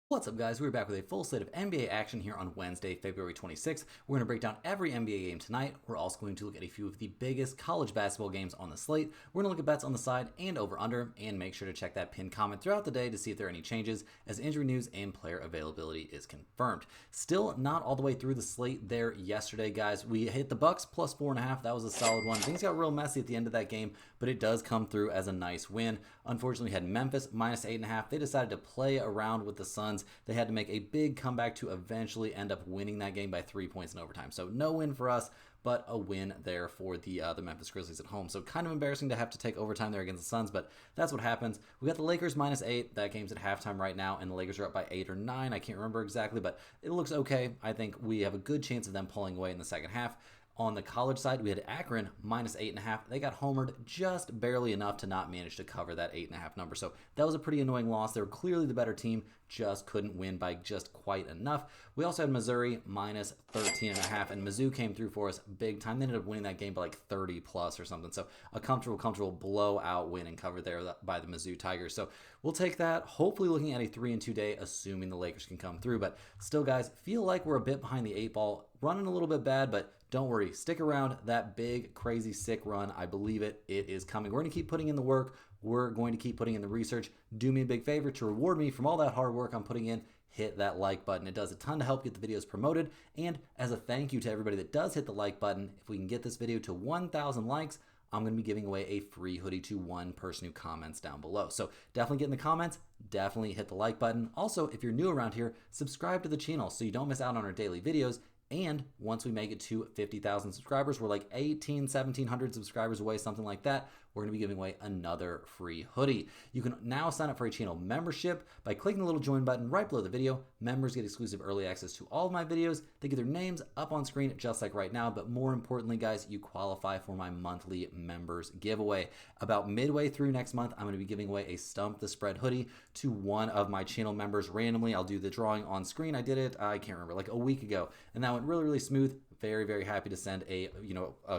What's up, guys? We're back with a full slate of NBA action here on Wednesday, February 26th. We're going to break down every NBA game tonight. We're also going to look at a few of the biggest college basketball games on the slate. We're going to look at bets on the side and over-under, and make sure to check that pinned comment throughout the day to see if there are any changes as injury news and player availability is confirmed. Still not all the way through the slate there yesterday, guys. We hit the Bucks plus 4.5. That was a solid one. Things got real messy at the end of that game, but it does come through as a nice win. Unfortunately, we had Memphis minus 8.5. They decided to play around with the Suns. They had to make a big comeback to eventually end up winning that game by 3 points in overtime. So no win for us, but a win there for the Memphis Grizzlies at home. So kind of embarrassing to have to take overtime there against the Suns, but that's what happens. We got the Lakers minus 8. That game's at halftime right now, and the Lakers are up by 8 or 9. I can't remember exactly, but it looks okay. I think we have a good chance of them pulling away in the second half. On the college side, we had Akron minus 8.5. They got homered just barely enough to not manage to cover that 8.5 number. So that was a pretty annoying loss. They were clearly the better team, just couldn't win by just quite enough. We also had Missouri minus 13.5, and Mizzou came through for us big time. They ended up winning that game by like 30 plus or something. So a comfortable blowout win and cover there by the Mizzou Tigers. So we'll take that. Hopefully looking at a 3-2 day, assuming the Lakers can come through. But still, guys, feel like we're a bit behind the 8 ball, running a little bit bad, but don't worry, stick around. That big, crazy, sick run, I believe it is coming. We're going to keep putting in the work. We're going to keep putting in the research. Do me a big favor to reward me from all that hard work I'm putting in. Hit that like button. It does a ton to help get the videos promoted. And as a thank you to everybody that does hit the like button, if we can get this video to 1,000 likes, I'm going to be giving away a free hoodie to one person who comments down below. So definitely get in the comments. Definitely hit the like button. Also, if you're new around here, subscribe to the channel so you don't miss out on our daily videos. And once we make it to 50,000 subscribers, we're like 1,700 subscribers away, something like that. We're going to be giving away another free hoodie. You can now sign up for a channel membership by clicking the little join button right below the video. Members get exclusive early access to all of my videos. They get their names up on screen just like right now. But more importantly, guys, you qualify for my monthly members giveaway. About midway through next month, I'm going to be giving away a Stump the Spread hoodie to one of my channel members randomly. I'll do the drawing on screen. I did it, I can't remember, like a week ago. And that went really smooth. Very happy to send a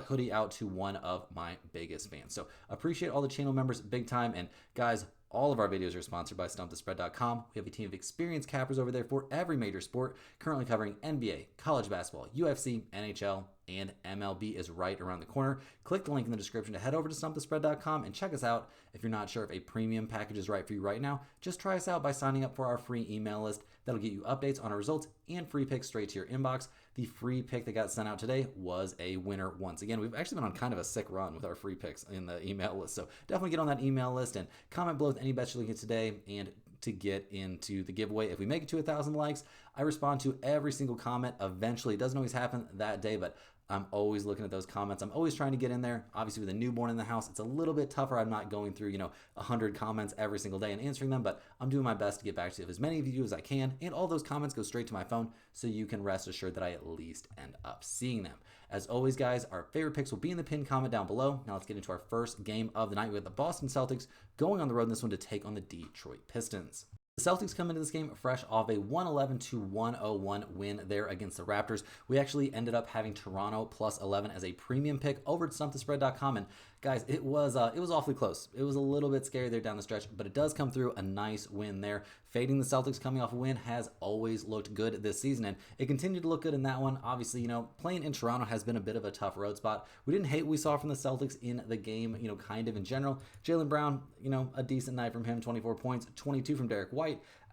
hoodie out to one of my biggest fans. So appreciate all the channel members big time. And guys, all of our videos are sponsored by StumpTheSpread.com. We have a team of experienced cappers over there for every major sport, currently covering NBA, college basketball, UFC, NHL, and MLB is right around the corner. Click the link in the description to head over to StumpTheSpread.com and check us out. If you're not sure if a premium package is right for you right now, just try us out by signing up for our free email list. That'll get you updates on our results and free picks straight to your inbox. The free pick that got sent out today was a winner once again. We've actually been on kind of a sick run with our free picks in the email list. So definitely get on that email list and comment below with any bets you're looking at today and to get into the giveaway. If we make it to 1,000 likes, I respond to every single comment eventually. It doesn't always happen that day, but I'm always looking at those comments. I'm always trying to get in there. Obviously, with a newborn in the house, it's a little bit tougher. I'm not going through, 100 comments every single day and answering them, but I'm doing my best to get back to as many of you as I can. And all those comments go straight to my phone, so you can rest assured that I at least end up seeing them. As always, guys, our favorite picks will be in the pinned comment down below. Now let's get into our first game of the night. We have the Boston Celtics going on the road in this one to take on the Detroit Pistons. The Celtics come into this game fresh off a 111-101 win there against the Raptors. We actually ended up having Toronto plus 11 as a premium pick over at StumpTheSpread.com. And guys, it was awfully close. It was a little bit scary there down the stretch, but it does come through a nice win there. Fading the Celtics coming off a win has always looked good this season, and it continued to look good in that one. Obviously, playing in Toronto has been a bit of a tough road spot. We didn't hate what we saw from the Celtics in the game, kind of in general. Jaylen Brown, a decent night from him, 24 points, 22 from Derek White.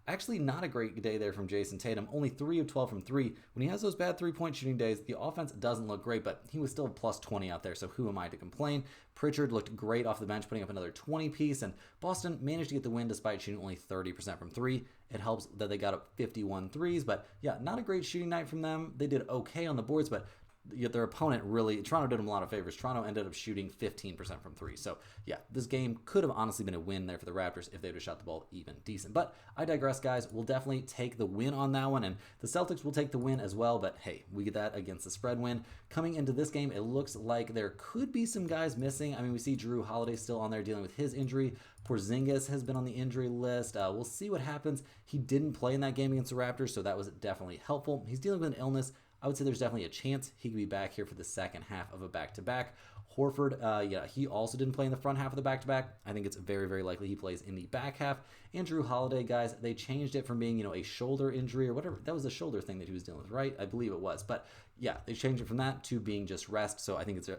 Actually, not a great day there from Jason Tatum. Only 3 of 12 from 3. When he has those bad three-point shooting days, the offense doesn't look great, but he was still plus 20 out there, so who am I to complain? Pritchard looked great off the bench, putting up another 20-piece, and Boston managed to get the win despite shooting only 30% from 3. It helps that they got up 51 threes, but yeah, not a great shooting night from them. They did okay on the boards, but their opponent Toronto did them a lot of favors. Toronto ended up shooting 15% from 3. So yeah, this game could have honestly been a win there for the Raptors if they would have shot the ball even decent. But I digress, guys. We'll definitely take the win on that one, and the Celtics will take the win as well. But hey, we get that against the spread win. Coming into this game, it looks like there could be some guys missing. I mean, we see Drew Holiday still on there dealing with his injury. Porzingis has been on the injury list. We'll see what happens. He didn't play in that game against the Raptors, so that was definitely helpful. He's dealing with an illness. I would say there's definitely a chance he could be back here for the second half of a back-to-back. Horford, he also didn't play in the front half of the back-to-back. I think it's very, very likely he plays in the back half. And Jrue Holiday, guys, they changed it from being, a shoulder injury or whatever. That was a shoulder thing that he was dealing with, right? I believe it was. But yeah, they changed it from that to being just rest. So I think it's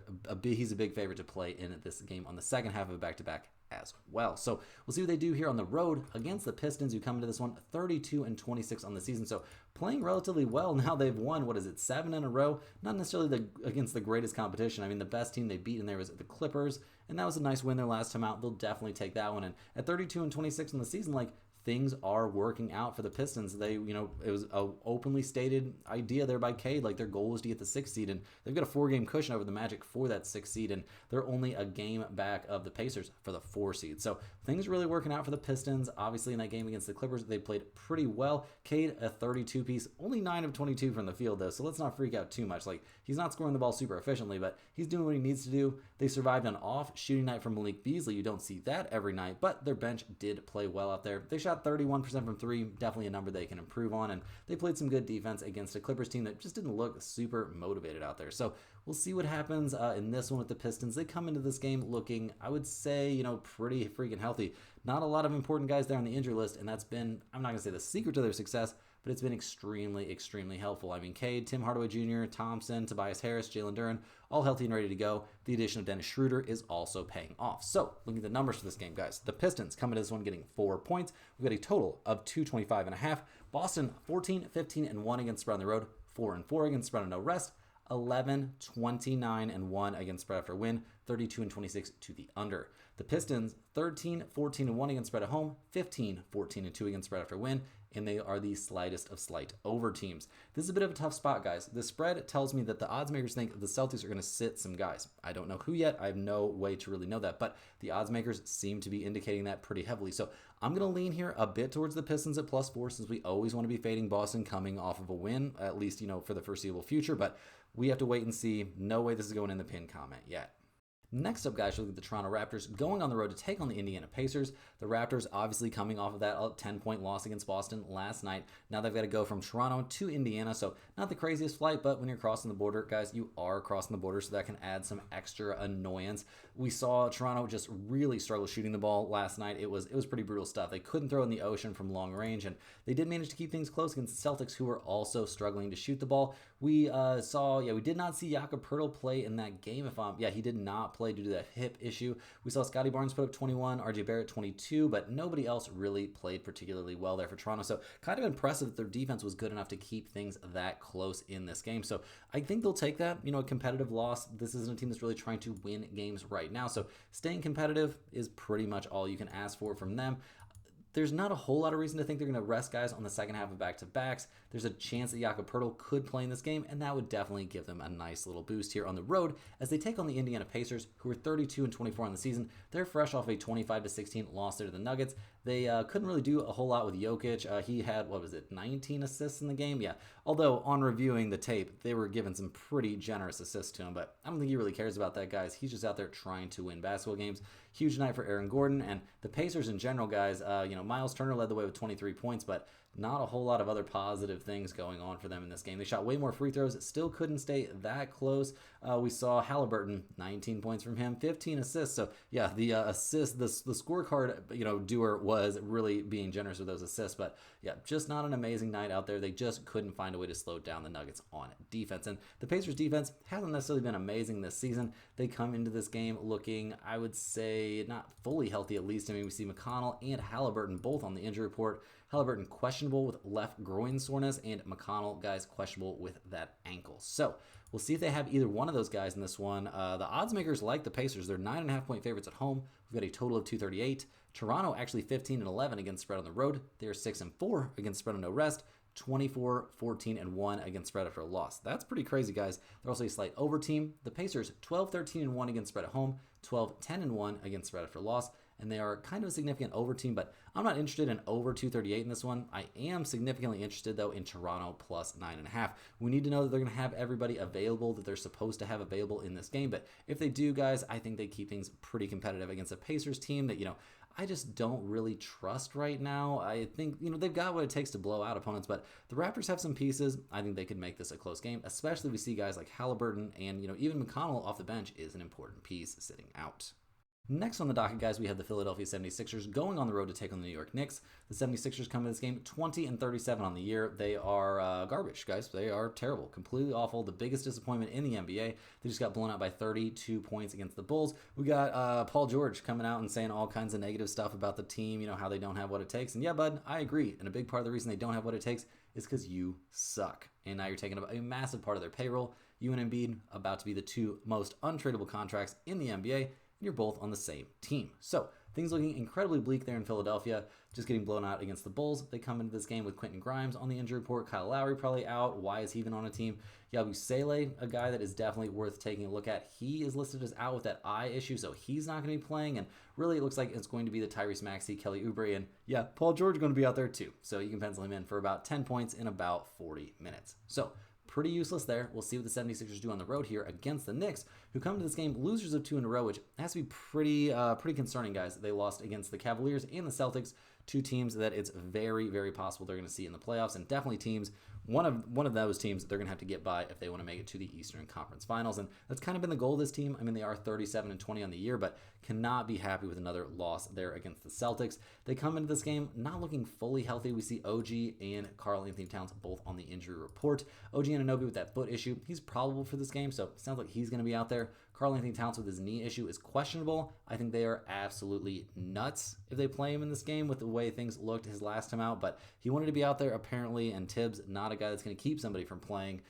he's a big favorite to play in this game on the second half of a back-to-back as well. So we'll see what they do here on the road against the Pistons, who come into this one 32-26 on the season. So playing relatively well. Now they've won, 7 in a row? Not necessarily against the greatest competition. I mean, the best team they beat in there was the Clippers, and that was a nice win their last time out. They'll definitely take that one. And at 32-26 on the season, things are working out for the Pistons. They, it was a openly stated idea there by Cade. Their goal was to get the 6th seed, and they've got a 4-game cushion over the Magic for that 6th seed, and they're only a game back of the Pacers for the 4 seed. So things are really working out for the Pistons. Obviously, in that game against the Clippers, they played pretty well. Cade, a 32-piece, only 9 of 22 from the field, though, so let's not freak out too much. He's not scoring the ball super efficiently, but he's doing what he needs to do. They survived an off shooting night from Malik Beasley. You don't see that every night, but their bench did play well out there. They shot 31% from 3, definitely a number they can improve on, and they played some good defense against a Clippers team that just didn't look super motivated out there. So we'll see what happens in this one with the Pistons. They come into this game looking, I would say, pretty freaking healthy. Not a lot of important guys there on the injury list, and that's been, I'm not going to say the secret to their success, but it's been extremely, extremely helpful. I mean, Cade, Tim Hardaway Jr., Thompson, Tobias Harris, Jalen Duren, all healthy and ready to go. The addition of Dennis Schroeder is also paying off. So, looking at the numbers for this game, guys. The Pistons come into this one getting 4 points. We've got a total of 225.5. Boston, 14-15-1 against spread on the road, 4-4 against spread on no rest, 11-29-1 against spread after win, 32-26 to the under. The Pistons, 13-14-1 against spread at home, 15-14-2 against spread after win, and they are the slightest of slight over teams. This is a bit of a tough spot, guys. The spread tells me that the odds makers think the Celtics are going to sit some guys. I don't know who yet. I have no way to really know that, but the odds makers seem to be indicating that pretty heavily. So I'm going to lean here a bit towards the Pistons at +4, since we always want to be fading Boston coming off of a win, at least, for the foreseeable future, but we have to wait and see. No way this is going in the pinned comment yet. Next up, guys, we'll look at the Toronto Raptors going on the road to take on the Indiana Pacers. The Raptors obviously coming off of that 10-point loss against Boston last night. Now they've got to go from Toronto to Indiana, so not the craziest flight, but when you're crossing the border, guys, you are crossing the border, so that can add some extra annoyance. We saw Toronto just really struggle shooting the ball last night. It was pretty brutal stuff. They couldn't throw in the ocean from long range, and they did manage to keep things close against the Celtics, who were also struggling to shoot the ball. We did not see Jakob Poeltl play in that game. He did not play due to that hip issue. We saw Scotty Barnes put up 21, RJ Barrett 22, but nobody else really played particularly well there for Toronto. So kind of impressive that their defense was good enough to keep things that close in this game. So I think they'll take that, a competitive loss. This isn't a team that's really trying to win games right now. So staying competitive is pretty much all you can ask for from them. There's not a whole lot of reason to think they're going to rest guys on the second half of back-to-backs. There's a chance that Jakob Poeltl could play in this game, and that would definitely give them a nice little boost here on the road as they take on the Indiana Pacers, who are 32-24 on the season. They're fresh off a 25-16 loss there to the Nuggets. They couldn't really do a whole lot with Jokic. He had, 19 assists in the game? Yeah. Although, on reviewing the tape, they were giving some pretty generous assists to him, but I don't think he really cares about that, guys. He's just out there trying to win basketball games. Huge night for Aaron Gordon, and the Pacers in general, guys. Miles Turner led the way with 23 points, but not a whole lot of other positive things going on for them in this game. They shot way more free throws, still couldn't stay that close. We saw Halliburton, 19 points from him, 15 assists. So yeah, the assist, the scorecard, doer was really being generous with those assists. But yeah, just not an amazing night out there. They just couldn't find a way to slow down the Nuggets on defense. And the Pacers defense hasn't necessarily been amazing this season. They come into this game looking, I would say, not fully healthy at least. I mean, we see McConnell and Halliburton both on the injury report. Halliburton questionable with left groin soreness, and McConnell, guys, questionable with that ankle. So we'll see if they have either one of those guys in this one. The odds makers like the Pacers. They're 9.5-point favorites at home. We've got a total of 238. Toronto actually 15-11 against spread on the road. They're 6-4 against spread on no rest. 24-14-1 against spread after a loss. That's pretty crazy, guys. They're also a slight over team. The Pacers 12-13-1 against spread at home. 12-10-1 against spread after loss. And they are kind of a significant over team, but I'm not interested in over 238 in this one. I am significantly interested, though, in Toronto plus 9.5. We need to know that they're going to have everybody available that they're supposed to have available in this game, but if they do, guys, I think they keep things pretty competitive against a Pacers team that, I just don't really trust right now. I think, they've got what it takes to blow out opponents, but the Raptors have some pieces. I think they could make this a close game, especially if we see guys like Halliburton and, even McConnell off the bench is an important piece sitting out. Next on the docket, guys, we have the Philadelphia 76ers going on the road to take on the New York Knicks. The 76ers come in this game 20-37 on the year. They are garbage, guys. They are terrible, completely awful, the biggest disappointment in the NBA. They just got blown out by 32 points against the Bulls. We got Paul George coming out and saying all kinds of negative stuff about the team, how they don't have what it takes. And yeah, bud, I agree. And a big part of the reason they don't have what it takes is because you suck. And now you're taking up a massive part of their payroll. You and Embiid about to be the two most untradeable contracts in the NBA. You're both on the same team. So things looking incredibly bleak there in Philadelphia, just getting blown out against the Bulls. They come into this game with Quentin Grimes on the injury report, Kyle Lowry probably out. Why is he even on a team? Yabusele, a guy that is definitely worth taking a look at. He is listed as out with that eye issue, so he's not going to be playing. And really, it looks like it's going to be the Tyrese Maxey, Kelly Oubre, and yeah, Paul George are going to be out there too. So you can pencil him in for about 10 points in about 40 minutes. So pretty useless there. We'll see what the 76ers do on the road here against the Knicks, who come to this game losers of 2 in a row, which has to be pretty concerning, guys. They lost against the Cavaliers and the Celtics, two teams that it's very, very possible they're going to see in the playoffs, and definitely teams, one of those teams they're going to have to get by if they want to make it to the Eastern Conference Finals. And that's kind of been the goal of this team. I mean, they are 37-20 on the year, but cannot be happy with another loss there against the Celtics. They come into this game not looking fully healthy. We see OG and Karl Anthony Towns both on the injury report. OG Anunoby with that foot issue, he's probable for this game, so it sounds like he's going to be out there. Karl Anthony Towns with his knee issue is questionable. I think they are absolutely nuts if they play him in this game with the way things looked his last time out, but he wanted to be out there apparently, and Tibbs, not a guy that's going to keep somebody from playing.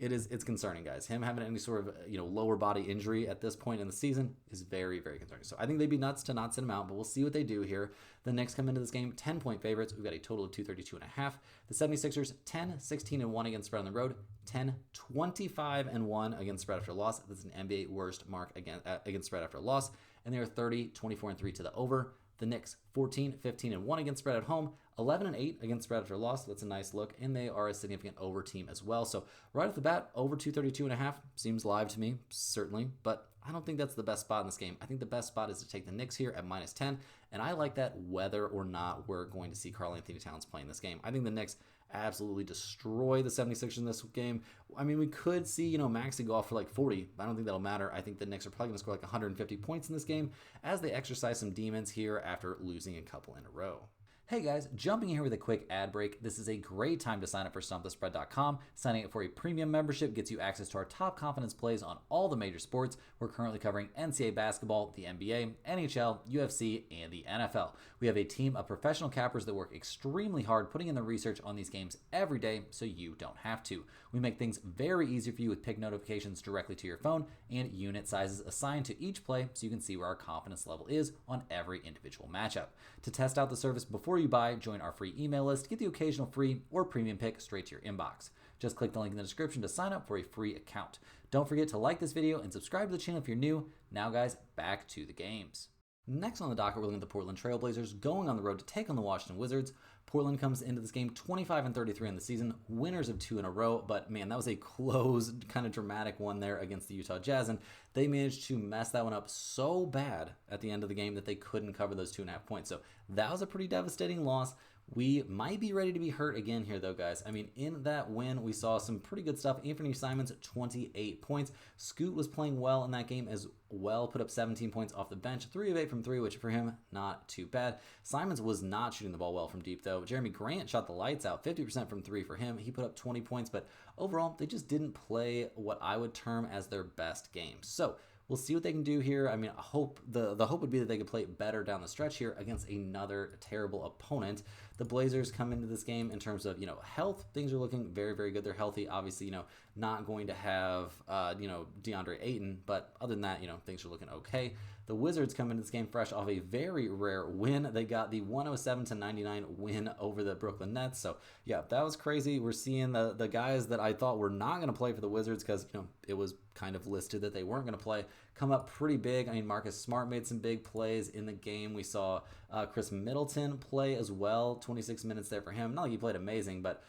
It's concerning, guys. Him having any sort of lower body injury at this point in the season is very, very concerning. So I think they'd be nuts to not sit him out, but we'll see what they do here. The Knicks come into this game 10-point favorites. We've got a total of 232.5. The 76ers 10-16-1 against spread on the road, 10-25-1 against spread after loss. This is an NBA worst mark against spread after loss, and they are 30-24-3 to the over. The Knicks 14-15-1 against spread at home, 11-8 against spread after loss. That's a nice look, and they are a significant over team as well. So right off the bat, over 232.5 seems live to me, certainly, but I don't think that's the best spot in this game. I think the best spot is to take the Knicks here at -10, and I like that whether or not we're going to see Karl Anthony Towns playing this game. I think the Knicks absolutely destroy the 76ers in this game. I mean, we could see, Maxey go off for like 40, but I don't think that'll matter. I think the Knicks are probably going to score like 150 points in this game as they exercise some demons here after losing a couple in a row. Hey guys, jumping in here with a quick ad break. This is a great time to sign up for StompTheSpread.com. Signing up for a premium membership gets you access to our top confidence plays on all the major sports. We're currently covering NCAA basketball, the NBA, NHL, UFC, and the NFL. We have a team of professional cappers that work extremely hard putting in the research on these games every day so you don't have to. We make things very easy for you with pick notifications directly to your phone and unit sizes assigned to each play so you can see where our confidence level is on every individual matchup. To test out the service before you buy, join our free email list, get the occasional free or premium pick straight to your inbox. Just click the link in the description to sign up for a free account. Don't forget to like this video and subscribe to the channel if you're new. Now guys, back to the games. Next on the docket, we're looking at the Portland Trailblazers going on the road to take on the Washington Wizards. Portland comes into this game 25-33 in the season, winners of 2 in a row, but man, that was a close, kind of dramatic one there against the Utah Jazz, and they managed to mess that one up so bad at the end of the game that they couldn't cover those 2.5 points. So that was a pretty devastating loss. We might be ready to be hurt again here, though, guys. I mean, in that win, we saw some pretty good stuff. Anthony Simons, 28 points. Scoot was playing well in that game as well, put up 17 points off the bench, 3 of 8 from 3, which for him, not too bad. Simons was not shooting the ball well from deep, though. Jeremy Grant shot the lights out, 50% from 3 for him. He put up 20 points, but overall, they just didn't play what I would term as their best game. So we'll see what they can do here. I mean, I hope the hope would be that they could play better down the stretch here against another terrible opponent. The Blazers come into this game in terms of, health. Things are looking very, very good. They're healthy. Obviously, not going to have, DeAndre Ayton, but other than that, things are looking okay. The Wizards come into this game fresh off a very rare win. They got the 107-99 win over the Brooklyn Nets. So, yeah, that was crazy. We're seeing the guys that I thought were not going to play for the Wizards because, it was kind of listed that they weren't going to play, come up pretty big. I mean, Marcus Smart made some big plays in the game. We saw Chris Middleton play as well, 26 minutes there for him. Not like he played amazing, but,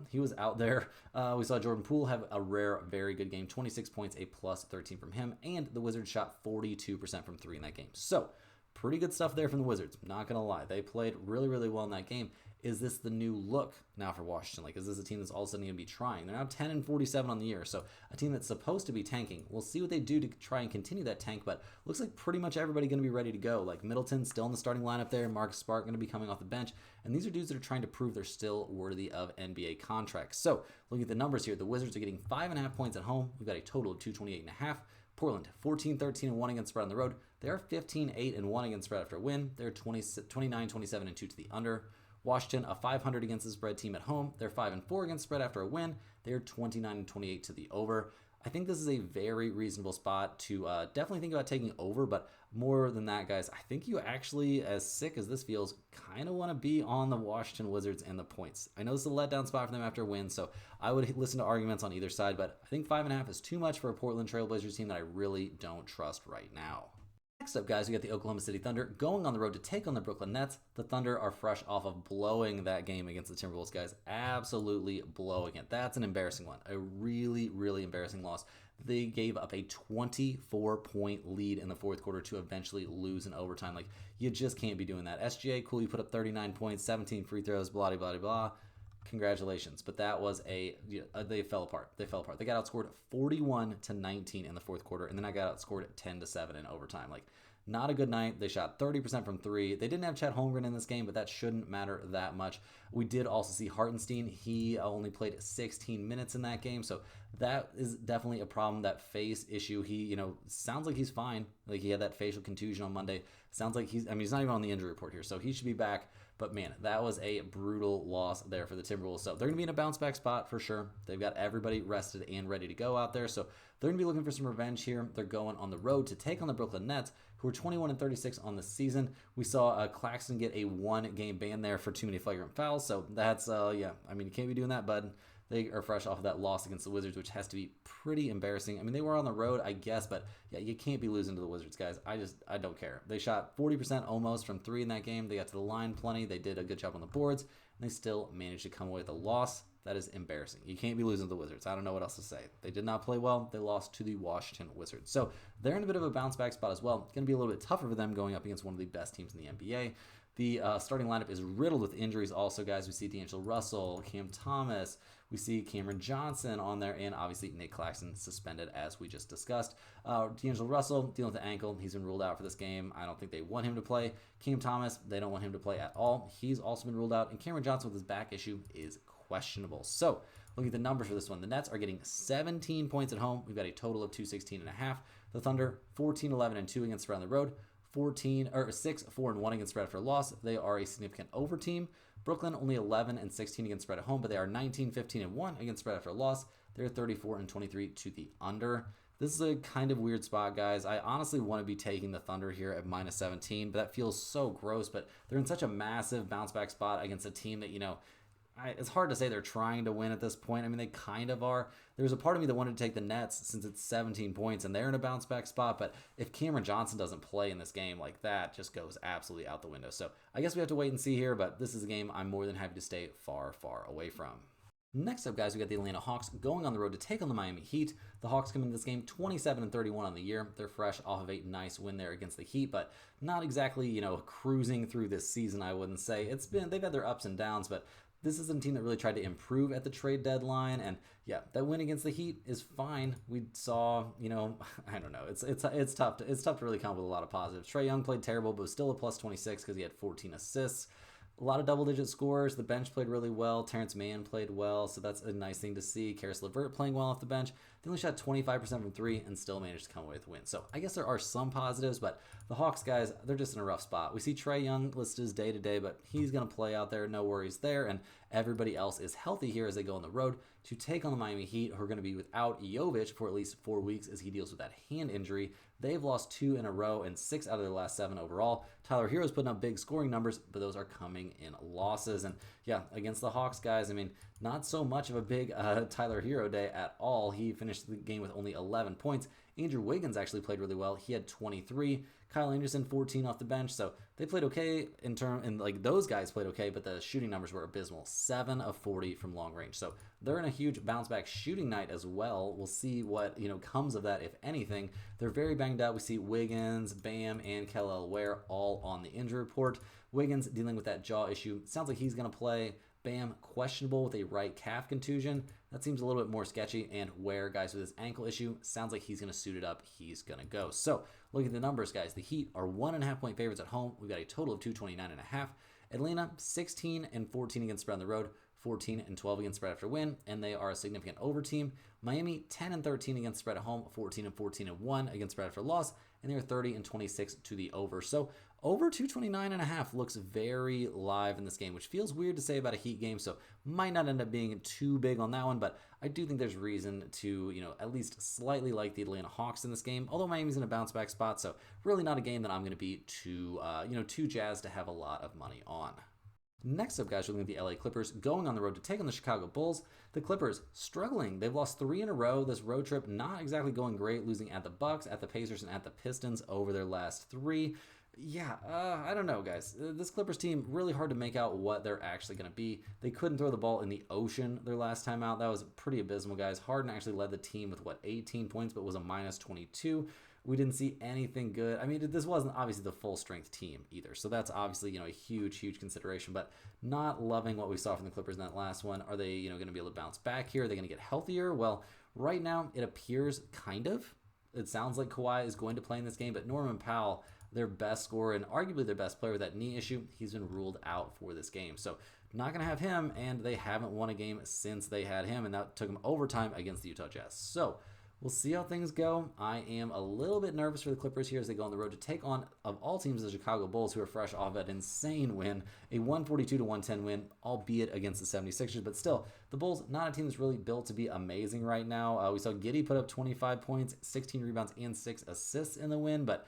he was out there. We saw Jordan Poole have a rare, very good game, 26 points, a plus 13 from him, and the Wizards shot 42% from 3 in that game. So, pretty good stuff there from the Wizards. Not going to lie. They played really, really well in that game. Is this the new look now for Washington? Like, is this a team that's all of a sudden going to be trying? They're now 10-47 on the year, so a team that's supposed to be tanking. We'll see what they do to try and continue that tank, but looks like pretty much everybody going to be ready to go. Like, Middleton still in the starting lineup there, Marcus Smart going to be coming off the bench, and these are dudes that are trying to prove they're still worthy of NBA contracts. So, looking at the numbers here, the Wizards are getting 5.5 points at home. We've got a total of 228.5. Portland, 14-13-1 against spread on the road. They're 15-8-1 against spread after a win. They're 29-27-2 to the under. Washington, a 500 against the spread team at home. They're 5-4 against spread after a win. They're 29-28 to the over. I think this is a very reasonable spot to definitely think about taking over, but more than that, guys, I think you actually, as sick as this feels, kind of want to be on the Washington Wizards and the points. I know this is a letdown spot for them after a win, so I would listen to arguments on either side, but I think 5.5 is too much for a Portland Trailblazers team that I really don't trust right now. Next up, guys, we got the Oklahoma City Thunder going on the road to take on the Brooklyn Nets. The Thunder are fresh off of blowing that game against the Timberwolves, guys. Absolutely blowing it. That's an embarrassing one. A really, really embarrassing loss. They gave up a 24-point lead in the fourth quarter to eventually lose in overtime. Like, you just can't be doing that. SGA, cool, you put up 39 points, 17 free throws, blah, blah, blah, blah. Congratulations. But that was they fell apart. They fell apart. They got outscored 41-19 in the fourth quarter, and then I got outscored 10-7 in overtime. Like, not a good night. They shot 30% from three. They didn't have Chet Holmgren in this game, but that shouldn't matter that much. We did also see Hartenstein. He only played 16 minutes in that game, so that is definitely a problem, that face issue. He, sounds like he's fine. Like, he had that facial contusion on Monday. Sounds like he's not even on the injury report here, so he should be back. But, man, that was a brutal loss there for the Timberwolves. So they're going to be in a bounce-back spot for sure. They've got everybody rested and ready to go out there. So they're going to be looking for some revenge here. They're going on the road to take on the Brooklyn Nets, who are 21-36 on the season. We saw Claxton get a one-game ban there for too many flagrant fouls. So that's, you can't be doing that, bud. They are fresh off of that loss against the Wizards, which has to be pretty embarrassing. I mean, they were on the road, I guess, but yeah, you can't be losing to the Wizards, guys. I don't care. They shot 40% almost from three in that game. They got to the line plenty. They did a good job on the boards, and they still managed to come away with a loss. That is embarrassing. You can't be losing to the Wizards. I don't know what else to say. They did not play well. They lost to the Washington Wizards. So they're in a bit of a bounce-back spot as well. It's going to be a little bit tougher for them going up against one of the best teams in the NBA. The starting lineup is riddled with injuries also, guys. We see D'Angelo Russell, Cam Thomas. We see Cameron Johnson on there, and obviously Nick Claxton suspended, as we just discussed. D'Angelo Russell dealing with the ankle. He's been ruled out for this game. I don't think they want him to play. Cam Thomas, they don't want him to play at all. He's also been ruled out. And Cameron Johnson with his back issue is questionable. So, looking at the numbers for this one, the Nets are getting 17 points at home. We've got a total of 216.5. The Thunder, 14-11-2 against spread on the road. 6-4-1 against spread after a loss. They are a significant over team. Brooklyn only 11-16 against spread at home, but they are 19-15-1 against spread after a loss. They're 34-23 to the under. This is a kind of weird spot, guys. I honestly want to be taking the Thunder here at -17, but that feels so gross. But they're in such a massive bounce back spot against a team that, it's hard to say they're trying to win at this point. I mean, they kind of are. There's a part of me that wanted to take the Nets since it's 17 points and they're in a bounce back spot. But if Cameron Johnson doesn't play in this game, like, that just goes absolutely out the window. So I guess we have to wait and see here. But this is a game I'm more than happy to stay far, far away from. Next up, guys, we got the Atlanta Hawks going on the road to take on the Miami Heat. The Hawks come into this game 27-31 on the year. They're fresh off of a nice win there against the Heat, but not exactly, cruising through this season, I wouldn't say. They've had their ups and downs, but this is a team that really tried to improve at the trade deadline, and yeah, that win against the Heat is fine. We saw, I don't know. It's tough to really come up with a lot of positives. Trae Young played terrible, but was still a +26 because he had 14 assists. A lot of double-digit scores. The bench played really well. Terrence Mann played well, so that's a nice thing to see. Karis LeVert playing well off the bench. They only shot 25% from three and still managed to come away with a win. So I guess there are some positives, but the Hawks, guys, they're just in a rough spot. We see Trae Young listed as day-to-day, but he's going to play out there. No worries there, and everybody else is healthy here as they go on the road to take on the Miami Heat, who are going to be without Jovic for at least 4 weeks as he deals with that hand injury. They've lost 2 in a row and 6 out of their last 7 overall. Tyler Hero's putting up big scoring numbers, but those are coming in losses. And yeah, against the Hawks, guys, not so much of a big Tyler Hero day at all. He finished the game with only 11 points, Andrew Wiggins actually played really well. He had 23. Kyle Anderson, 14 off the bench. So they played okay and like those guys played okay, but the shooting numbers were abysmal. 7 of 40 from long range. So they're in a huge bounce back shooting night as well. We'll see what comes of that, if anything. They're very banged up. We see Wiggins, Bam, and Kel'el Ware all on the injury report. Wiggins dealing with that jaw issue. Sounds like he's going to play. Bam, questionable with a right calf contusion. That seems a little bit more sketchy. And Ware, guys, with his ankle issue, sounds like he's going to suit it up. He's going to go. So, look at the numbers, guys. The Heat are 1.5 point favorites at home. We've got a total of 229.5. Atlanta, 16 and 14 against spread on the road, 14 and 12 against spread after win, and they are a significant over team. Miami, 10 and 13 against spread at home, 14 and 14 and 1 against spread after loss, and they're 30 and 26 to the over. So over 229.5 looks very live in this game, which feels weird to say about a Heat game, so might not end up being too big on that one, but I do think there's reason to, at least slightly like the Atlanta Hawks in this game, although Miami's in a bounce back spot, so really not a game that I'm going to be too jazzed to have a lot of money on. Next up, guys, we're looking at the LA Clippers going on the road to take on the Chicago Bulls. The Clippers struggling. They've lost 3 in a row. This road trip not exactly going great, losing at the Bucks, at the Pacers, and at the Pistons over their last 3. Yeah, I don't know, guys. This Clippers team, really hard to make out what they're actually going to be. They couldn't throw the ball in the ocean their last time out. That was pretty abysmal, guys. Harden actually led the team with, 18 points, but was a minus 22. We didn't see anything good. I mean, this wasn't obviously the full-strength team either, so that's obviously, a huge, huge consideration, but not loving what we saw from the Clippers in that last one. Are they, going to be able to bounce back here? Are they going to get healthier? Well, right now, it appears kind of. It sounds like Kawhi is going to play in this game, but Norman Powell, their best scorer and arguably their best player with that knee issue, he's been ruled out for this game. So not going to have him, and they haven't won a game since they had him, and that took them overtime against the Utah Jazz. So we'll see how things go. I am a little bit nervous for the Clippers here as they go on the road to take on, of all teams, the Chicago Bulls, who are fresh off an insane win, a 142-110 win, albeit against the 76ers. But still, the Bulls, not a team that's really built to be amazing right now. We saw Giddey put up 25 points, 16 rebounds, and 6 assists in the win, but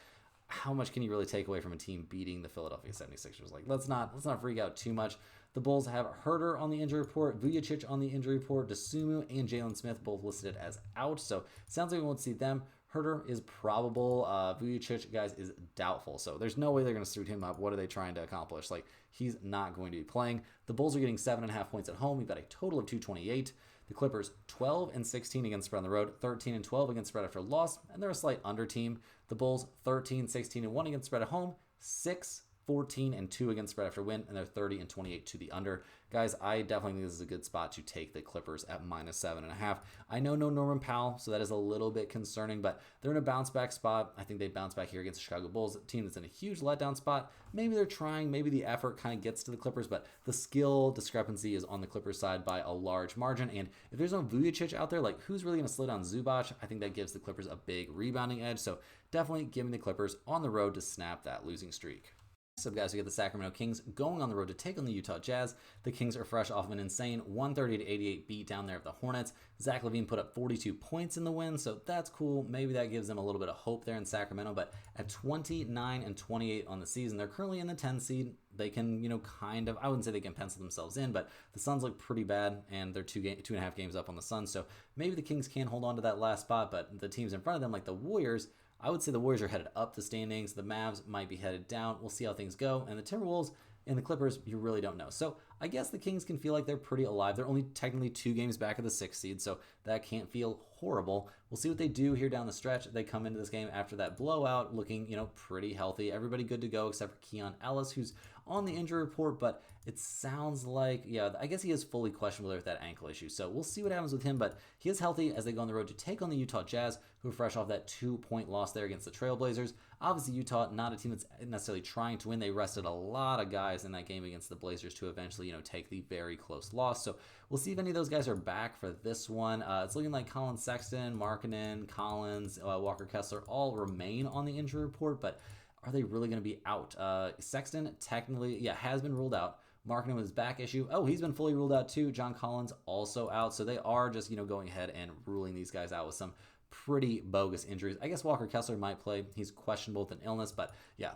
how much can you really take away from a team beating the Philadelphia 76ers? Like, let's not freak out too much. The Bulls have Herter on the injury report, Vujacic on the injury report, Dosunmu and Jalen Smith both listed as out. So sounds like we won't see them. Herter is probable. Vujacic, guys, is doubtful. So there's no way they're going to suit him up. What are they trying to accomplish? Like, he's not going to be playing. The Bulls are getting 7.5 points at home. We've got a total of 228. The Clippers, 12 and 16 against spread on the road, 13 and 12 against spread after loss, and they're a slight under team. The Bulls, 13, 16 and 1 against spread at home, 6, 14 and 2 against spread after win, and they're 30 and 28 to the under. Guys, I definitely think this is a good spot to take the Clippers at minus 7.5. I know no Norman Powell, so that is a little bit concerning, but they're in a bounce back spot. I think they bounce back here against the Chicago Bulls, a team that's in a huge letdown spot. Maybe they're trying, maybe the effort kind of gets to the Clippers, but the skill discrepancy is on the Clippers side by a large margin. And if there's no Vujacic out there, like, who's really going to slow down Zubac? I think that gives the Clippers a big rebounding edge. So definitely give me the Clippers on the road to snap that losing streak. Next up, guys, we get the Sacramento Kings going on the road to take on the Utah Jazz. The Kings are fresh off of an insane 130-88 beat down there of the Hornets. Zach LaVine put up 42 points in the win, so that's cool. Maybe that gives them a little bit of hope there in Sacramento, but at 29 and 28 on the season, they're currently in the 10 seed. They can, kind of, I wouldn't say they can pencil themselves in, but the Suns look pretty bad, and they're 2.5 games up on the Suns, so maybe the Kings can hold on to that last spot, but the teams in front of them, like the Warriors, I would say the Warriors are headed up the standings. The Mavs might be headed down. We'll see how things go. And the Timberwolves and the Clippers, you really don't know. So I guess the Kings can feel like they're pretty alive. They're only technically 2 games back of the 6th seed, so that can't feel horrible. We'll see what they do here down the stretch. They come into this game after that blowout looking, pretty healthy. Everybody good to go except for Keon Ellis, who's on the injury report, but it sounds like, I guess he is fully questionable with that ankle issue. So we'll see what happens with him, but he is healthy as they go on the road to take on the Utah Jazz, who are fresh off that 2-point loss there against the Trailblazers. Obviously, Utah, not a team that's necessarily trying to win. They rested a lot of guys in that game against the Blazers to eventually, take the very close loss. So we'll see if any of those guys are back for this one. It's looking like Colin Sexton, Markkanen, Collins, Walker Kessler all remain on the injury report, but are they really going to be out? Sexton technically, has been ruled out. Markkanen with his back issue. Oh, he's been fully ruled out too. John Collins also out. So they are just, going ahead and ruling these guys out with some pretty bogus injuries. I guess Walker Kessler might play. He's questionable with an illness, but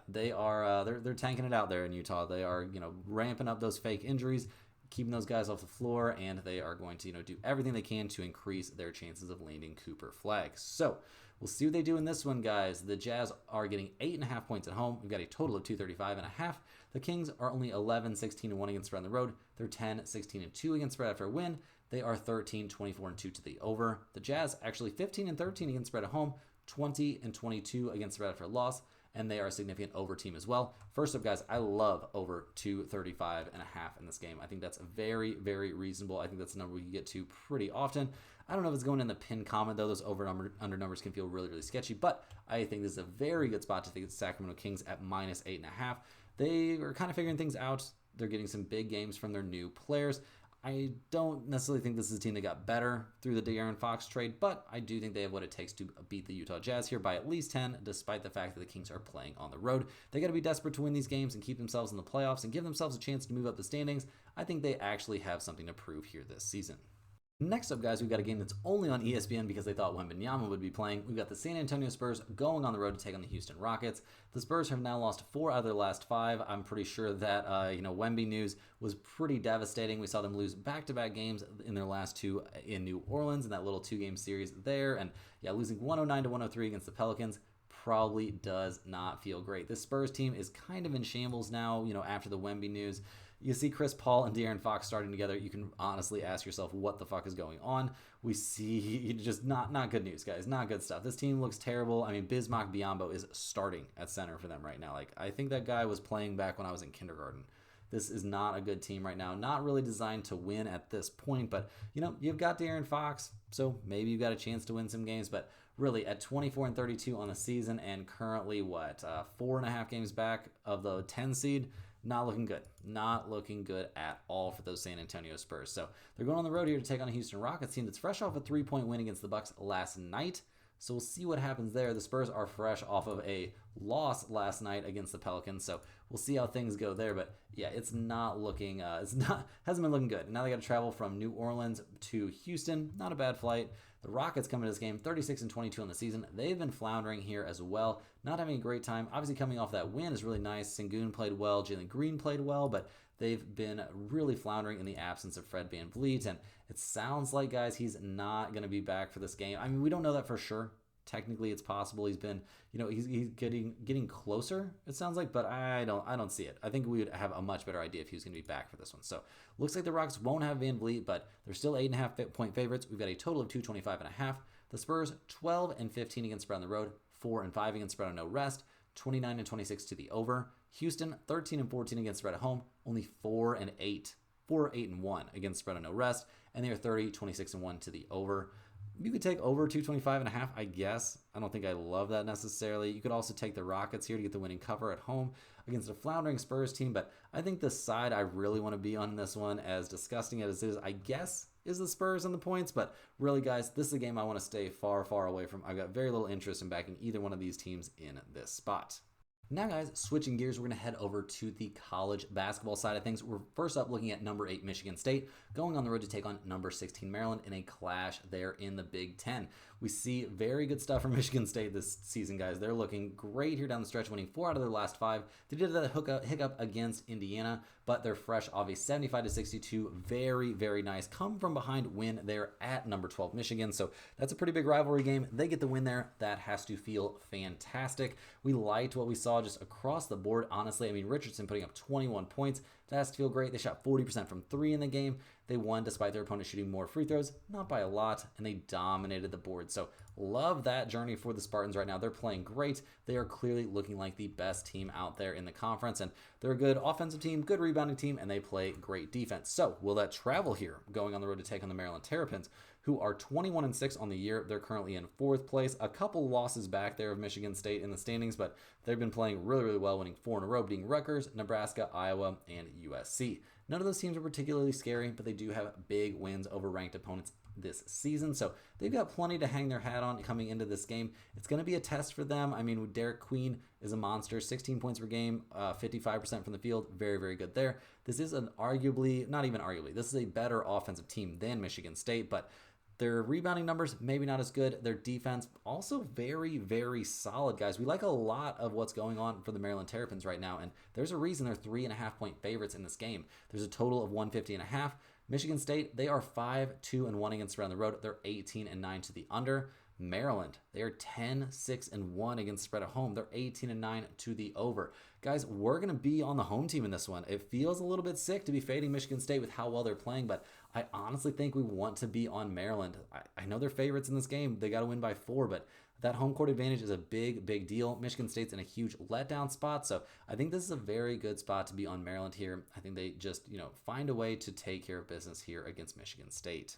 they are they're tanking it out there in Utah. They are, ramping up those fake injuries. keeping those guys off the floor, and they are going to, do everything they can to increase their chances of landing Cooper flags. So we'll see what they do in this one, guys. The Jazz are getting 8.5 points at home. We've got a total of 235.5. The Kings are only 11, 16-1 against spread on the road. They're 10, 16-2 against spread after a win. They are 13, 24-2 to the over. The Jazz actually 15 and 13 against spread at home, 20 and 22 against spread after a loss, and they are a significant over team as well. First up, guys, I love over 235.5 in this game. I think that's very, very reasonable. I think that's a number we can get to pretty often. I don't know if it's going in the pin comment, though. Those under numbers can feel really, really sketchy, but I think this is a very good spot to take the Sacramento Kings at minus 8.5. They are kind of figuring things out. They're getting some big games from their new players. I don't necessarily think this is a team that got better through the De'Aaron Fox trade, but I do think they have what it takes to beat the Utah Jazz here by at least 10, despite the fact that the Kings are playing on the road. They got to be desperate to win these games and keep themselves in the playoffs and give themselves a chance to move up the standings. I think they actually have something to prove here this season. Next up, guys, we've got a game that's only on ESPN because they thought Wembanyama would be playing. We've got the San Antonio Spurs going on the road to take on the Houston Rockets. The Spurs have now lost 4 out of their last 5. I'm pretty sure that, Wemby news was pretty devastating. We saw them lose back-to-back games in their last 2 in New Orleans in that little 2-game series there. And, losing 109 to 103 against the Pelicans probably does not feel great. This Spurs team is kind of in shambles now, after the Wemby news. You see Chris Paul and De'Aaron Fox starting together. You can honestly ask yourself what the fuck is going on. We see just not good news, guys. Not good stuff. This team looks terrible. I mean, Bismack Biyombo is starting at center for them right now. I think that guy was playing back when I was in kindergarten. This is not a good team right now. Not really designed to win at this point, but you've got De'Aaron Fox, so maybe you've got a chance to win some games. But really, at 24 and 32 on the season, and currently 4.5 games back of the 10 seed. Not looking good. Not looking good at all for those San Antonio Spurs. So they're going on the road here to take on a Houston Rockets team that's fresh off a 3-point win against the Bucks last night. So we'll see what happens there. The Spurs are fresh off of a loss last night against the Pelicans. So we'll see how things go there. But it's not looking, hasn't been looking good. Now they got to travel from New Orleans to Houston. Not a bad flight. The Rockets come into this game 36 and 22 on the season. They've been floundering here as well. Not having a great time. Obviously coming off that win is really nice. Sengun played well. Jalen Green played well, but they've been really floundering in the absence of Fred VanVleet. And it sounds like, guys, he's not going to be back for this game. I mean, we don't know that for sure. Technically, it's possible he's been, he's getting closer, it sounds like, but I don't see it. I think we would have a much better idea if he was going to be back for this one. So looks like the Rockets won't have VanVleet, but they're still 8.5 point favorites. We've got a total of 225.5. The Spurs 12 and 15 against spread on the road, 4 and 5 against spread on no rest, 29 and 26 to the over. Houston 13 and 14 against spread at home, only 4 and 8 and 1 against spread on no rest, and they are 30, 26 and 1 to the over. You could take over 225.5, I guess. I don't think I love that necessarily. You could also take the Rockets here to get the winning cover at home against a floundering Spurs team, but I think the side I really want to be on in this one, as disgusting as it is, I guess, is the Spurs and the points. But really, guys, this is a game I want to stay far, far away from. I've got very little interest in backing either one of these teams in this spot. Now, guys, switching gears, we're going to head over to the college basketball side of things. We're first up looking at number 8 Michigan State, going on the road to take on number 16 Maryland in a clash there in the Big Ten. We see very good stuff from Michigan State this season, guys. They're looking great here down the stretch, winning 4 out of their last 5. They did that hiccup against Indiana, but they're fresh off a 75-62, very, very nice come from behind win there at number 12 Michigan. So that's a pretty big rivalry game. They get the win there. That has to feel fantastic. We liked what we saw just across the board, honestly. I mean, Richardson putting up 21 points. That has to feel great. They shot 40% from 3 in the game. They won despite their opponent shooting more free throws, not by a lot, and they dominated the board. So love that journey for the Spartans right now. They're playing great. They are clearly looking like the best team out there in the conference, and they're a good offensive team, good rebounding team, and they play great defense. So will that travel here, going on the road to take on the Maryland Terrapins, who are 21-6 on the year. They're currently in 4th place. A couple losses back there of Michigan State in the standings, but they've been playing really, really well, winning 4 in a row, beating Rutgers, Nebraska, Iowa, and USC. None of those teams are particularly scary, but they do have big wins over ranked opponents this season. So they've got plenty to hang their hat on coming into this game. It's going to be a test for them. I mean, Derek Queen is a monster, 16 points per game, 55% from the field. Very, very good there. This is not even arguably, this is a better offensive team than Michigan State, but Their rebounding numbers, maybe not as good. Their defense, also very, very solid, guys. We like a lot of what's going on for the Maryland Terrapins right now, and there's a reason they're 3.5-point favorites in this game. There's a total of 150.5. Michigan State, they are 5-2-1 against spread on the road. They're 18-9 to the under. Maryland, they are 10-6-1 against spread at home. They're 18-9 to the over. Guys, we're going to be on the home team in this one. It feels a little bit sick to be fading Michigan State with how well they're playing, but I honestly think we want to be on Maryland. I know they're favorites in this game. They got to win by 4, but that home court advantage is a big, big deal. Michigan State's in a huge letdown spot, so I think this is a very good spot to be on Maryland here. I think they just, find a way to take care of business here against Michigan State.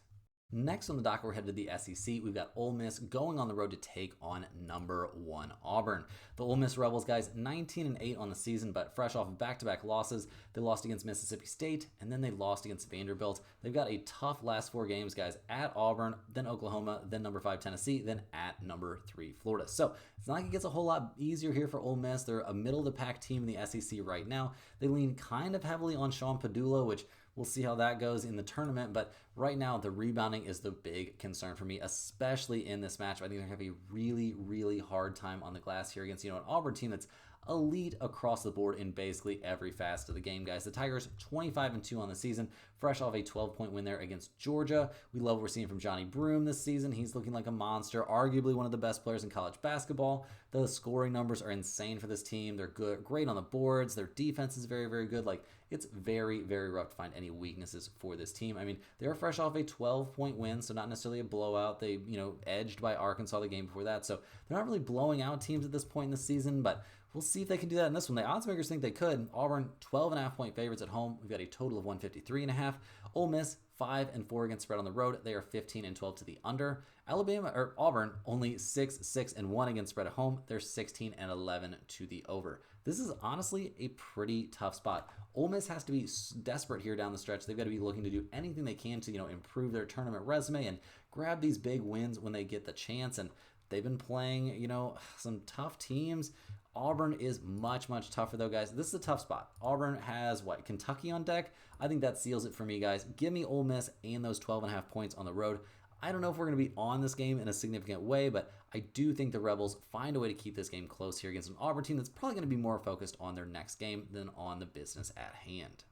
Next on the docket, we're headed to the SEC. We've got Ole Miss going on the road to take on number 1 Auburn. The Ole Miss Rebels, guys, 19-8 on the season, but fresh off of back-to-back losses. They lost against Mississippi State, and then they lost against Vanderbilt. They've got a tough last 4 games, guys, at Auburn, then Oklahoma, then number 5 Tennessee, then at number 3 Florida. So it's not like it gets a whole lot easier here for Ole Miss. They're a middle-of-the-pack team in the SEC right now. They lean kind of heavily on Sean Padula, which we'll see how that goes in the tournament, but right now the rebounding is the big concern for me, especially in this match. I think they're going to have a really, really hard time on the glass here against, an Auburn team that's elite across the board in basically every facet of the game, guys. The Tigers 25-2 on the season, fresh off a 12-point win there against Georgia. We love what we're seeing from Johnny Broome this season. He's looking like a monster, arguably one of the best players in college basketball. The scoring numbers are insane for this team. They're good, great on the boards. Their defense is very, very good. It's very, very rough to find any weaknesses for this team. I mean, they're fresh off a 12-point win, so not necessarily a blowout. They, edged by Arkansas the game before that, so they're not really blowing out teams at this point in the season, but we'll see if they can do that in this one. The odds makers think they could. Auburn, 12.5-point favorites at home. We've got a total of 153.5. Ole Miss, 5-4 against spread on the road. They are 15-12 to the under. Auburn, only 6-1 against spread at home. They're 16-11 to the over. This is honestly a pretty tough spot. Ole Miss has to be desperate here down the stretch. They've got to be looking to do anything they can to, improve their tournament resume and grab these big wins when they get the chance. And they've been playing, some tough teams. Auburn is much, much tougher, though, guys. This is a tough spot. Auburn has, Kentucky on deck? I think that seals it for me, guys. Give me Ole Miss and those 12.5 points on the road. I don't know if we're going to be on this game in a significant way, but I do think the Rebels find a way to keep this game close here against an Auburn team that's probably going to be more focused on their next game than on the business at hand.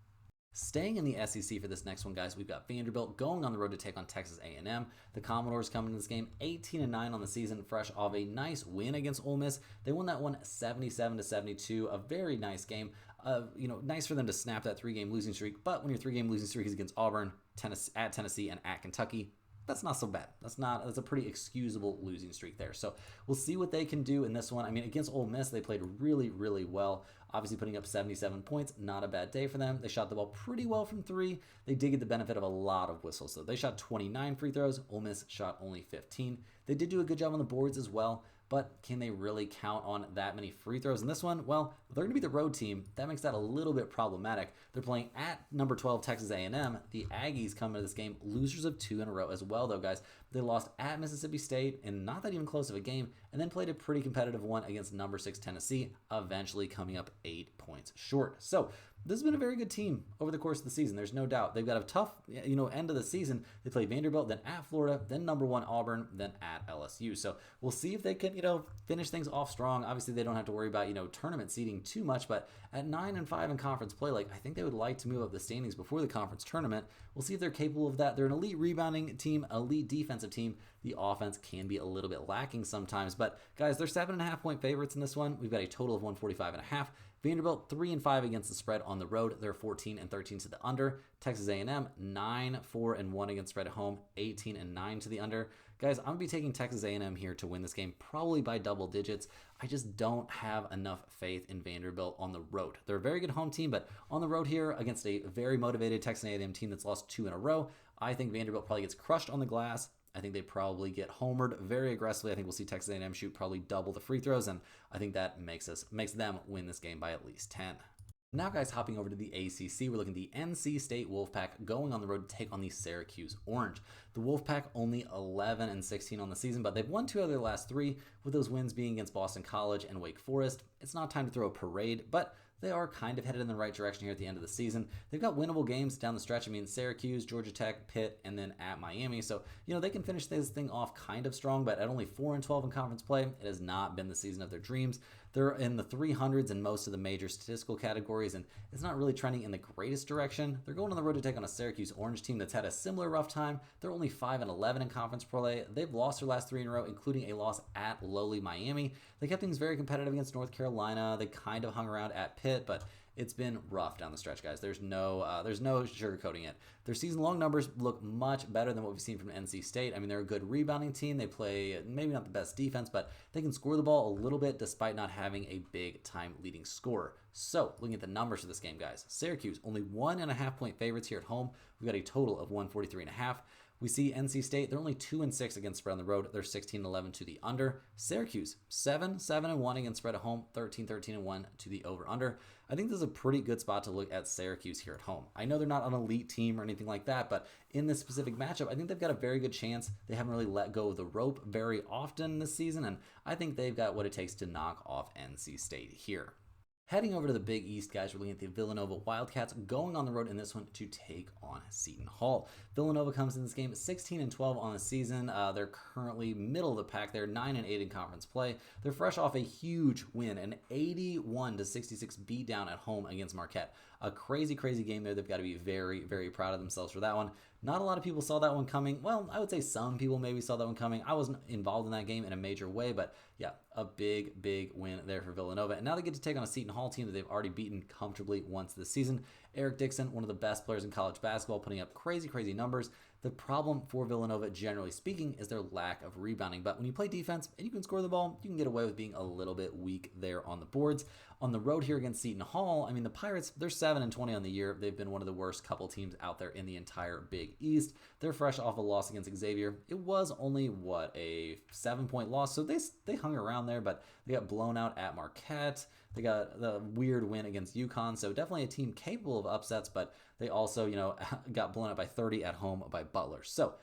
Staying in the SEC for this next one, guys, we've got Vanderbilt going on the road to take on Texas A&M. The Commodores coming to this game 18-9 on the season, fresh off a nice win against Ole Miss. They won that one 77-72, a very nice game. Nice for them to snap that 3-game losing streak, but when your 3-game losing streak is against Auburn, at Tennessee, and at Kentucky, that's not so bad. That's a pretty excusable losing streak there. So we'll see what they can do in this one. I mean, against Ole Miss, they played really, really well. Obviously putting up 77 points, not a bad day for them. They shot the ball pretty well from 3. They did get the benefit of a lot of whistles. So they shot 29 free throws. Ole Miss shot only 15. They did do a good job on the boards as well, but can they really count on that many free throws in this one? Well, they're going to be the road team. That makes that a little bit problematic. They're playing at number 12 Texas A&M. The Aggies come into this game losers of 2 in a row as well, though, guys. They lost at Mississippi State in not that even close of a game, and then played a pretty competitive one against number 6 Tennessee, eventually coming up 8 points short. So this has been a very good team over the course of the season. There's no doubt. They've got a tough, end of the season. They play Vanderbilt, then at Florida, then number 1 Auburn, then at LSU. So we'll see if they can, finish things off strong. Obviously, they don't have to worry about, tournament seeding too much, but at 9-5 in conference play, I think they would like to move up the standings before the conference tournament. We'll see if they're capable of that. They're an elite rebounding team, elite defensive team. The offense can be a little bit lacking sometimes, but guys, they're 7.5-point favorites in this one. We've got a total of 145.5. Vanderbilt 3-5 against the spread on the road. They're 14-13 to the under. Texas A&M 9-4-1 against spread at home, 18-9 to the under. Guys, I'm gonna be taking Texas A&M here to win this game, probably by double digits. I just don't have enough faith in Vanderbilt on the road. They're a very good home team, but on the road here against a very motivated Texas A&M team that's lost 2 in a row, I think Vanderbilt probably gets crushed on the glass. I think they probably get homered very aggressively. I think we'll see Texas A&M shoot probably double the free throws, and I think that makes them win this game by at least 10. Now, guys, hopping over to the ACC, we're looking at the NC State Wolfpack going on the road to take on the Syracuse Orange. The Wolfpack only 11-16 on the season, but they've won 2 out of their last 3, with those wins being against Boston College and Wake Forest. It's not time to throw a parade, but they are kind of headed in the right direction here at the end of the season. They've got winnable games down the stretch. I mean, Syracuse, Georgia Tech, Pitt, and then at Miami. So, they can finish this thing off kind of strong, but at only 4-12 in conference play, it has not been the season of their dreams. They're in the 300s in most of the major statistical categories, and it's not really trending in the greatest direction. They're going on the road to take on a Syracuse Orange team that's had a similar rough time. They're only 5-11 in conference play. They've lost their last 3 in a row, including a loss at lowly Miami. They kept things very competitive against North Carolina. They kind of hung around at Pitt, but it's been rough down the stretch, guys. There's no sugarcoating it. Their season-long numbers look much better than what we've seen from NC State. I mean, they're a good rebounding team. They play maybe not the best defense, but they can score the ball a little bit despite not having a big-time leading scorer. So, looking at the numbers for this game, guys. Syracuse, only 1.5-point favorites here at home. We've got a total of 143.5. We see NC State, they're only 2-6 against spread on the road. They're 16-11 to the under. Syracuse, 7-1 against spread at home, 13-1 to the over-under. I think this is a pretty good spot to look at Syracuse here at home. I know they're not an elite team or anything like that, but in this specific matchup, I think they've got a very good chance. They haven't really let go of the rope very often this season, and I think they've got what it takes to knock off NC State here. Heading over to the Big East, guys, we're looking at the Villanova Wildcats going on the road in this one to take on Seton Hall. Villanova comes in this game 16-12 on the season. They're currently middle of the pack. They're 9-8 in conference play. They're fresh off a huge win, an 81-66 beatdown at home against Marquette. A crazy game there. They've got to be very, very proud of themselves for that one. Not a lot of people saw that one coming. Well, I would say some people maybe saw that one coming. I wasn't involved in that game in a major way, but yeah, a big win there for Villanova. And now they get to take on a Seton Hall team that they've already beaten comfortably once this season. Eric Dixon, one of the best players in college basketball, putting up crazy numbers. The problem for Villanova, generally speaking, is their lack of rebounding. But when you play defense and you can score the ball, you can get away with being a little bit weak there on the boards. On the road here against Seton Hall, I mean, the Pirates, they're 7-20 on the year. They've been one of the worst couple teams out there in the entire Big East. They're fresh off a loss against Xavier. It was only, a 7-point loss, so they hung around there, but they got blown out at Marquette. They got the weird win against UConn, so definitely a team capable of upsets, but they also, got blown out by 30 at home by Butler. So,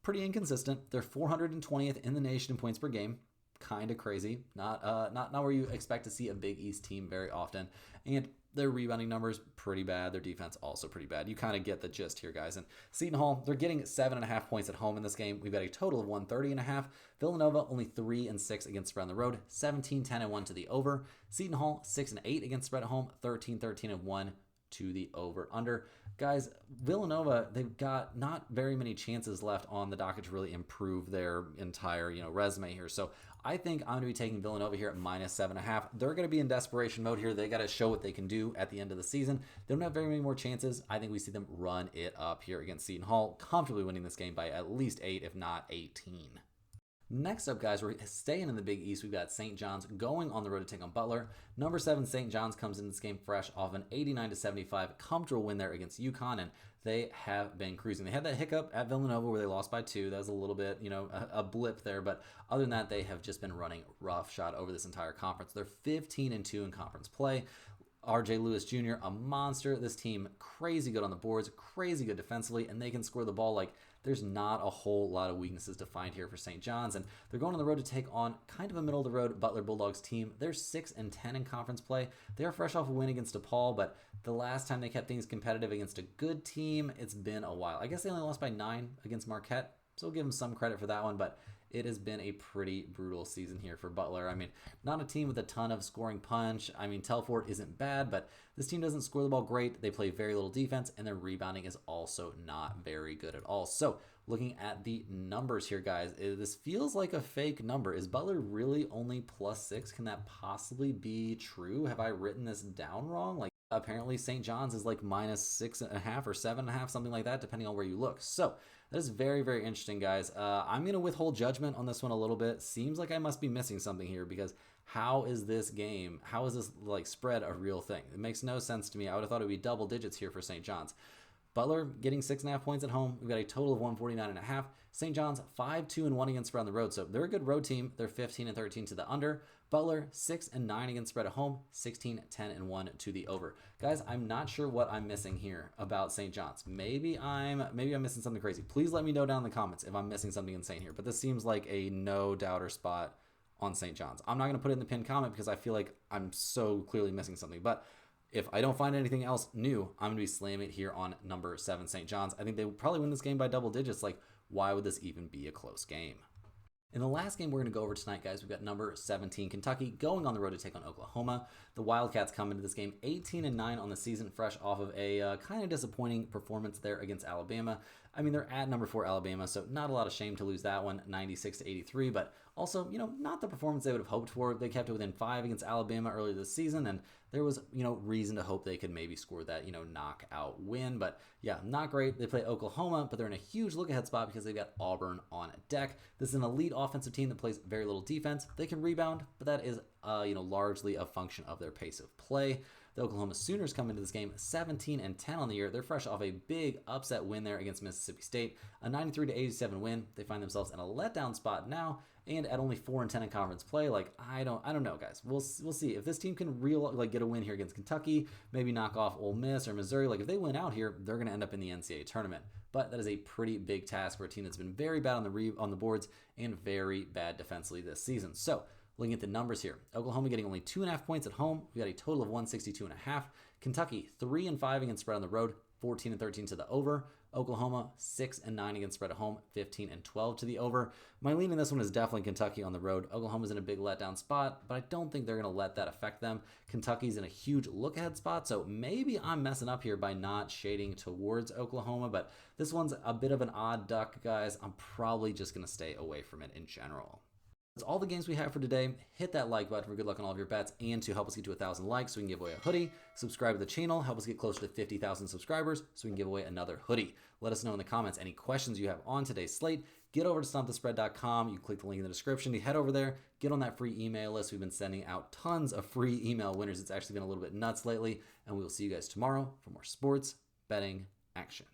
pretty inconsistent. They're 420th in the nation in points per game. Kind of crazy. Not where you expect to see a Big East team very often. And their rebounding numbers, pretty bad. Their defense, also pretty bad. You kind of get the gist here, guys. And Seton Hall, they're getting 7.5 points at home in this game. We've got a total of 130.5. Villanova, only 3-6 against spread on the road, 17-10-1 to the over. Seton Hall, 6-8 against spread at home, 13-1 to the over-under. Guys, Villanova, they've got not very many chances left on the docket to really improve their entire, resume here. So I think I'm going to be taking Villanova here at -7.5. They're going to be in desperation mode here. They got to show what they can do at the end of the season. They don't have very many more chances. I think we see them run it up here against Seton Hall, comfortably winning this game by at least 8, if not 18. Next up, guys, we're staying in the Big East. We've got St. John's going on the road to take on Butler. Number 7, St. John's comes in this game fresh off an 89-75 comfortable win there against UConn, and they have been cruising. They had that hiccup at Villanova where they lost by 2. That was a little bit, a blip there, but other than that, they have just been running roughshod over this entire conference. They're 15-2 in conference play. RJ Lewis Jr., a monster. This team, crazy good on the boards, crazy good defensively, and they can score the ball like there's not a whole lot of weaknesses to find here for St. John's. And they're going on the road to take on kind of a middle-of-the-road Butler Bulldogs team. They're 6-10 in conference play. They are fresh off a win against DePaul, but the last time they kept things competitive against a good team, it's been a while. I guess they only lost by 9 against Marquette, so we'll give them some credit for that one, but it has been a pretty brutal season here for Butler. I mean, not a team with a ton of scoring punch. I mean, Telfort isn't bad, but this team doesn't score the ball great. They play very little defense, and their rebounding is also not very good at all. So, looking at the numbers here, guys, this feels like a fake number. Is Butler really only +6? Can that possibly be true? Have I written this down wrong? Like, apparently St. John's is like -6.5 or 7.5, something like that, depending on where you look. So, that is very, very interesting, guys. I'm going to withhold judgment on this one a little bit. Seems like I must be missing something here because how is this like spread a real thing? It makes no sense to me. I would have thought it would be double digits here for St. John's. Butler getting 6.5 points at home. We've got a total of 149.5. St. John's 5-2-1 against spread on the road. So they're a good road team. They're 15-13 to the under. Butler 6-9 against spread at home. 16-10-1 to the over. Guys, I'm not sure what I'm missing here about St. John's. Maybe I'm missing something crazy. Please let me know down in the comments if I'm missing something insane here. But this seems like a no doubter spot on St. John's. I'm not going to put it in the pinned comment because I feel like I'm so clearly missing something. But If I don't find anything else new, I'm going to be slamming it here on number 7, St. John's. I think they would probably win this game by double digits. Like, why would this even be a close game? In the last game we're going to go over tonight, guys, we've got number 17, Kentucky, going on the road to take on Oklahoma. The Wildcats come into this game 18-9 on the season, fresh off of a kind of disappointing performance there against Alabama. I mean, they're at number 4 Alabama, so not a lot of shame to lose that one, 96-83, but also, not the performance they would have hoped for. They kept it within 5 against Alabama earlier this season, and there was, reason to hope they could maybe score that, knockout win. But yeah, not great. They play Oklahoma, but they're in a huge look-ahead spot because they've got Auburn on deck. This is an elite offensive team that plays very little defense. They can rebound, but that is, largely a function of their pace of play. The Oklahoma Sooners come into this game 17-10 on the year. They're fresh off a big upset win there against Mississippi State, a 93-87 win. They find themselves in a letdown spot now, and at only 4-10 in conference play. Like, I don't know, guys. We'll see if this team can get a win here against Kentucky, maybe knock off Ole Miss or Missouri. Like, if they win out here, they're going to end up in the NCAA tournament. But that is a pretty big task for a team that's been very bad on the boards and very bad defensively this season. So, looking at the numbers here, Oklahoma getting only 2.5 points at home. We got a total of 162.5. Kentucky 3-5 against spread on the road, 14-13 to the over. Oklahoma 6-9 against spread at home, 15-12 to the over. My lean in this one is definitely Kentucky on the road. Oklahoma's in a big letdown spot, but I don't think they're going to let that affect them. Kentucky's in a huge look-ahead spot, so maybe I'm messing up here by not shading towards Oklahoma, but this one's a bit of an odd duck, guys. I'm probably just going to stay away from it in general. That's all the games we have for today. Hit that like button for good luck on all of your bets and to help us get to 1,000 likes so we can give away a hoodie. Subscribe to the channel. Help us get closer to 50,000 subscribers so we can give away another hoodie. Let us know in the comments any questions you have on today's slate. Get over to stompthespread.com. You click the link in the description. You head over there. Get on that free email list. We've been sending out tons of free email winners. It's actually been a little bit nuts lately. And we will see you guys tomorrow for more sports betting action.